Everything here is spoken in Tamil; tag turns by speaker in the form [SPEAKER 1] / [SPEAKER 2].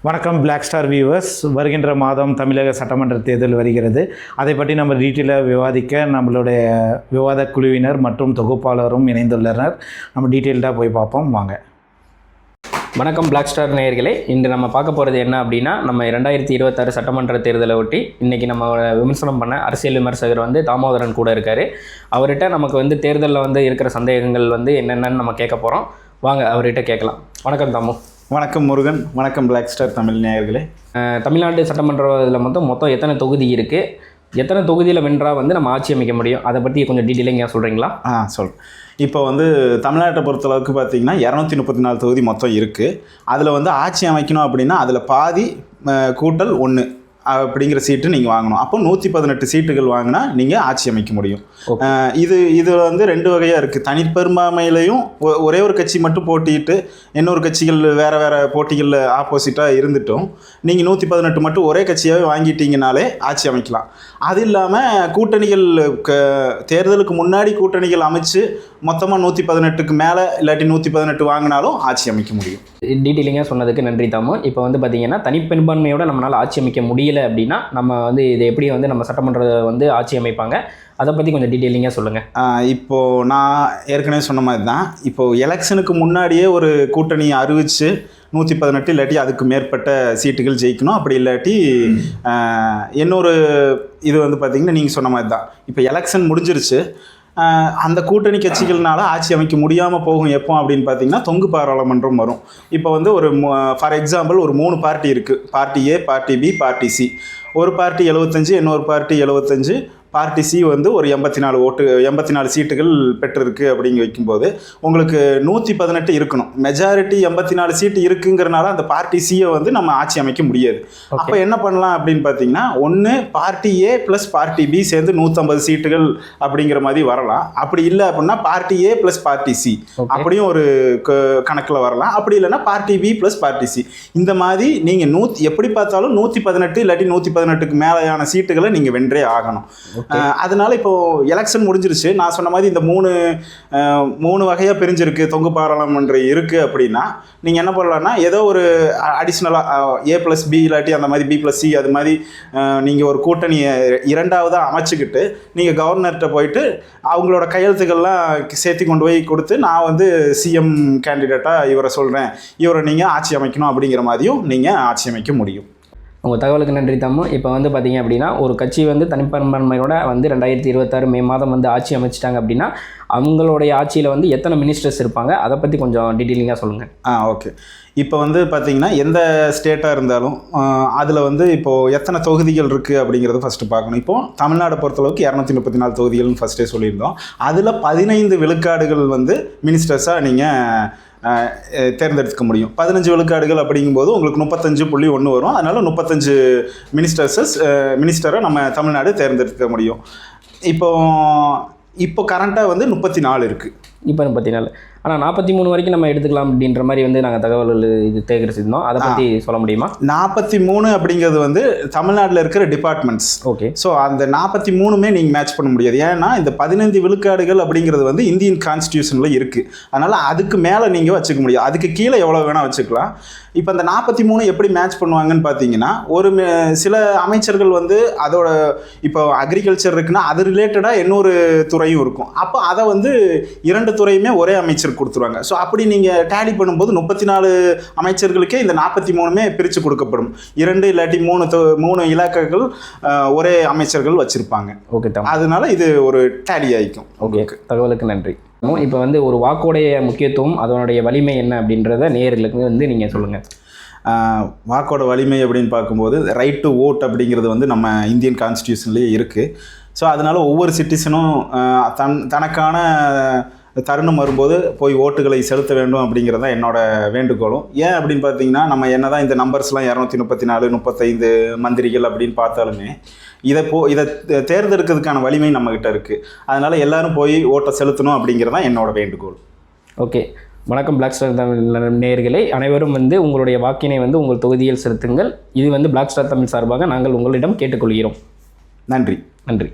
[SPEAKER 1] வணக்கம் பிளாக் ஸ்டார் வியூவர்ஸ். வருகின்ற மாதம் தமிழக சட்டமன்ற தேர்தல் வருகிறது. அதை பற்றி நம்ம டீட்டெயிலாக விவாதிக்க நம்மளுடைய விவாத குழுவினர் மற்றும் தொகுப்பாளரும் இணைந்துள்ளனர். நம்ம டீட்டெயில்டாக போய் பார்ப்போம் வாங்க.
[SPEAKER 2] வணக்கம் பிளாக் ஸ்டார் நேயர்களே. இன்று நம்ம பார்க்க போகிறது என்ன அப்படின்னா, நம்ம 2026 சட்டமன்ற தேர்தலை ஒட்டி இன்றைக்கி நம்ம விமர்சனம் பண்ண அரசியல் விமர்சகர் தாமோதரன் கூட இருக்கார். அவர்கிட்ட நமக்கு தேர்தலில் இருக்கிற சந்தேகங்கள் என்னென்னு நம்ம கேட்க போகிறோம். வாங்க அவர்கிட்ட கேட்கலாம். வணக்கம் தாமோ.
[SPEAKER 3] வணக்கம் முருகன். வணக்கம் பிளாக் ஸ்டார் தமிழ் நேயர்களே.
[SPEAKER 2] தமிழ்நாடு சட்டமன்றத்தில் மொத்தம் எத்தனை தொகுதி இருக்குது, எத்தனை தொகுதியில் வென்றால் நம்ம ஆட்சி அமைக்க முடியும், அதை பற்றி கொஞ்சம் டீட்டெயிலாக சொல்கிறீங்களா?
[SPEAKER 3] சொல்கிறேன். இப்போ தமிழ்நாட்டை பொறுத்தளவுக்கு பார்த்திங்கன்னா 234 தொகுதி மொத்தம் இருக்குது. அதில் ஆட்சி அமைக்கணும் அப்படின்னா அதில் பாதி கூட்டல் 1 அப்படிங்கிற சீட்டு நீங்கள் வாங்கணும். அப்போ 118 சீட்டுகள் வாங்கினா நீங்கள் ஆட்சி அமைக்க முடியும். இது 2 வகையாக இருக்குது. தனிப்பெரும்பான்மையிலையும் ஒரே ஒரு கட்சி மட்டும் போட்டிட்டு இன்னொரு கட்சிகள் வேறு போட்டிகளில் ஆப்போசிட்டாக இருந்துட்டும் நீங்கள் 118 மட்டும் ஒரே கட்சியாகவே வாங்கிட்டீங்கனாலே ஆட்சி அமைக்கலாம். அது இல்லாமல் கூட்டணிகள் தேர்தலுக்கு முன்னாடி கூட்டணிகள் அமைச்சு மொத்தமாக 118க்கு மேலே இல்லாட்டி 118 வாங்கினாலும் ஆட்சி அமைக்க முடியும்.
[SPEAKER 2] டீட்டெயிலிங்காக சொன்னதுக்கு நன்றி தாமோ. இப்போ பார்த்திங்கன்னா தனிப்பெரும்பான்மையோட நம்மளால் ஆட்சி அமைக்க முடியல அப்படின்னா நம்ம இதை எப்படி நம்ம சட்டமன்ற ஆட்சி அமைப்பாங்க, அதை பற்றி கொஞ்சம் டீட்டெயிலிங்காக சொல்லுங்கள்.
[SPEAKER 3] இப்போது நான் ஏற்கனவே சொன்ன மாதிரி தான், இப்போது எலெக்ஷனுக்கு முன்னாடியே ஒரு கூட்டணியை அறிவித்து 118 இல்லாட்டி அதுக்கு மேற்பட்ட சீட்டுகள் ஜெயிக்கணும். அப்படி இல்லாட்டி இன்னொரு இது பார்த்திங்கன்னா நீங்கள் சொன்ன மாதிரி தான், இப்போ எலெக்ஷன் முடிஞ்சிருச்சு, அந்த கூட்டணி கட்சிகள்னால ஆட்சி அமைக்க முடியாமல் போகும் எப்போ அப்படின்னு பார்த்தீங்கன்னா தொங்கு பாராளுமன்றம் வரும். இப்போ ஒரு ஃபார் எக்ஸாம்பிள் ஒரு 3 பார்ட்டி இருக்குது. பார்ட்டி ஏ, பார்ட்டி பி, பார்ட்டி சி. ஒரு பார்ட்டி 75, இன்னொரு பார்ட்டி 75, பார்ட்டி சி ஒரு 84 சீட்டுகள் பெற்றிருக்கு அப்படிங்க வைக்கும்போது உங்களுக்கு 118 இருக்கணும். மெஜாரிட்டி 84 சீட்டு இருக்குங்கிறனால அந்த பார்ட்டி சியை நம்ம ஆட்சி அமைக்க முடியாது. அப்போ என்ன பண்ணலாம் அப்படின்னு பார்த்தீங்கன்னா, ஒன்று party A plus party B சேர்ந்து 150 சீட்டுகள் அப்படிங்கிற மாதிரி வரலாம். அப்படி இல்லை அப்படின்னா party A plus party C அப்படியும் ஒரு கணக்கில் வரலாம். அப்படி இல்லைன்னா party B plus party C. இந்த மாதிரி நீங்கள் எப்படி பார்த்தாலும் 118 இல்லாட்டி 118க்கு மேலேயான சீட்டுகளை நீங்கள் வென்றே ஆகணும். அதனால இப்போ எலெக்ஷன் முடிஞ்சிருச்சு. நான் சொன்ன மாதிரி இந்த மூணு வகையாக பிரிஞ்சிருக்கு, தொங்கு பாராளுமன்றம் இருக்குது அப்படின்னா நீங்கள் என்ன பண்ணலான்னா, ஏதோ ஒரு அடிஷ்னலாக ஏ ப்ளஸ் பி இல்லாட்டி அந்த மாதிரி பி ப்ளஸ் சி அது மாதிரி நீங்கள் ஒரு கூட்டணியை 2ஆவதாக அமைச்சிக்கிட்டு நீங்கள் கவர்னர்கிட்ட போயிட்டு அவங்களோட கையெழுத்துக்கள்லாம் சேர்த்து கொண்டு போய் கொடுத்து நான் சிஎம் கேண்டிடேட்டாக இவரை சொல்கிறேன், இவரை நீங்கள் ஆட்சி அமைக்கணும் அப்படிங்கிற மாதிரியும் நீங்கள் ஆட்சி அமைக்க முடியும்.
[SPEAKER 2] உங்கள் தகவலுக்கு நன்றி தாமோ. இப்போ பார்த்தீங்க அப்படின்னா, ஒரு கட்சி தனிப்பெரும்பான்மையோட 2026 மே மாதம் ஆட்சி அமைச்சிட்டாங்க அப்படின்னா அவங்களுடைய ஆட்சியில் எத்தனை மினிஸ்டர்ஸ் இருப்பாங்க, அதை பற்றி கொஞ்சம் டீட்டெயிலிங்காக சொல்லுங்கள்.
[SPEAKER 3] ஓகே. இப்போ பார்த்தீங்கன்னா எந்த ஸ்டேட்டாக இருந்தாலும் அதில் இப்போது எத்தனை தொகுதிகள் இருக்குது அப்படிங்கிறது ஃபஸ்ட்டு பார்க்கணும். இப்போது தமிழ்நாடை பொறுத்தளவுக்கு 234 தொகுதிகள்னு ஃபஸ்ட்டே சொல்லியிருந்தோம். அதில் 15 விழுக்காடுகள் மினிஸ்டர்ஸாக நீங்கள் தேர்ந்தெடுக்க முடியும். 15 விழுக்காடுகள் அப்படிங்கும்போது உங்களுக்கு 35.1 வரும். அதனால் 35 மினிஸ்டரை நம்ம தமிழ்நாடு தேர்ந்தெடுக்க முடியும். இப்போ கரண்ட்டாக 34 இருக்குது.
[SPEAKER 2] இப்போ 34. ஆனால் 43 வரைக்கும் நம்ம எடுத்துக்கலாம் அப்படின்ற மாதிரி நாங்கள் தகவல் சேகரிச்சிருந்தோம். அதை பற்றி சொல்ல முடியுமா?
[SPEAKER 3] 43 அப்படிங்கிறது தமிழ்நாட்டில் இருக்கிற டிபார்ட்மெண்ட்ஸ்.
[SPEAKER 2] ஓகே.
[SPEAKER 3] ஸோ அந்த 43மே நீங்கள் மேட்ச் பண்ண முடியாது. ஏன்னா இந்த 15 விழுக்காடுகள் அப்படிங்கிறது இந்தியன் கான்ஸ்டியூஷனில் இருக்குது. அதனால் அதுக்கு மேலே நீங்கள் வச்சுக்க முடியும். அதுக்கு கீழே எவ்வளோ வேணால் வச்சுக்கலாம். இப்போ அந்த 43 எப்படி மேட்ச் பண்ணுவாங்கன்னு பார்த்தீங்கன்னா, சில அமைச்சர்கள் அதோட இப்போ அக்ரிகல்ச்சர் இருக்குன்னா அது ரிலேட்டடாக இன்னொரு துறையும் இருக்கும். அப்போ அதை 2 துறையுமே ஒரே அமைச்சர் கொடுத்துருவாங்க. ஸோ அப்படி நீங்கள் டேலி பண்ணும்போது 34 அமைச்சர்களுக்கே இந்த 43மே பிரித்து கொடுக்கப்படும். 2 இல்லாட்டி 3 இலாக்காக்கள் ஒரே அமைச்சர்கள் வச்சுருப்பாங்க.
[SPEAKER 2] ஓகே.
[SPEAKER 3] அதனால இது ஒரு டேலி ஆகிக்கும்.
[SPEAKER 2] ஓகே, தகவலுக்கு நன்றி. இப்போ ஒரு வாக்குடைய முக்கியத்துவம், அதனுடைய வலிமை என்ன அப்படின்றத நேயர்களுக்கு நீங்கள் சொல்லுங்கள்.
[SPEAKER 3] வாக்கோட வலிமை அப்படின்னு பார்க்கும்போது ரைட் டு ஓட் அப்படிங்கிறது நம்ம இந்தியன் கான்ஸ்டியூஷன்லேயே இருக்குது. ஸோ அதனால் ஒவ்வொரு சிட்டிசனும் தனக்கான தருணம் வரும்போது போய் ஓட்டுகளை செலுத்த வேண்டும் அப்படிங்கிறது தான் என்னோட வேண்டுகோளும். ஏன் அப்படின்னு பார்த்தீங்கன்னா, நம்ம என்ன தான் இந்த நம்பர்ஸ்லாம் 234, 35 மந்திரிகள் அப்படின்னு பார்த்தாலுமே இதை தேர்ந்தெடுக்கிறதுக்கான வலிமை நம்மக்கிட்ட இருக்குது. அதனால் எல்லோரும் போய் ஓட்டை செலுத்தணும் அப்படிங்கிறது தான் என்னோட வேண்டுகோள்.
[SPEAKER 2] ஓகே. வணக்கம் பிளாக் ஸ்டார் தமிழ் நேயர்களே. அனைவரும் உங்களுடைய வாக்கினை உங்கள் தொகுதியில் செலுத்துங்கள். இது பிளாக் ஸ்டார் தமிழ் சார்பாக நாங்கள் உங்களிடம் கேட்டுக்கொள்கிறோம்.
[SPEAKER 3] நன்றி.
[SPEAKER 2] நன்றி.